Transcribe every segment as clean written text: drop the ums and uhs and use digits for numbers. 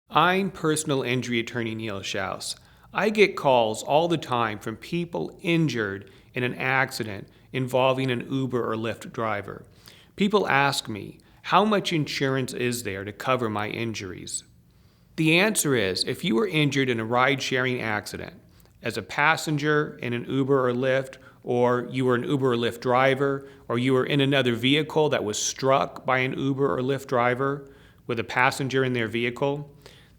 I'm personal injury attorney Neil Schaus. I get calls all the time from people injured in an accident involving an Uber or Lyft driver. People ask me, how much insurance is there to cover my injuries? The answer is, if you were injured in a ride-sharing accident, as a passenger in an Uber or Lyft, or you were an Uber or Lyft driver, or you were in another vehicle that was struck by an Uber or Lyft driver with a passenger in their vehicle,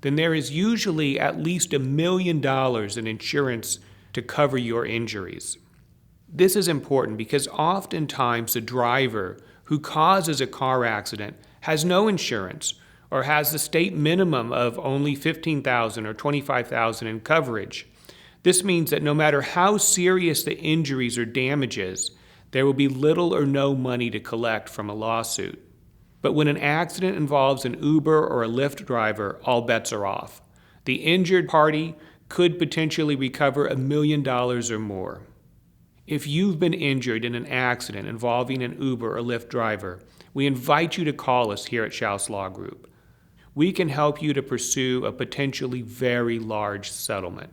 then there is usually at least $1 million in insurance to cover your injuries. This is important because oftentimes the driver who causes a car accident has no insurance or has the state minimum of only $15,000 or $25,000 in coverage. This means that no matter how serious the injuries or damages, there will be little or no money to collect from a lawsuit. But when an accident involves an Uber or a Lyft driver, all bets are off. The injured party could potentially recover $1 million or more. If you've been injured in an accident involving an Uber or Lyft driver, we invite you to call us here at Schaus Law Group. We can help you to pursue a potentially very large settlement.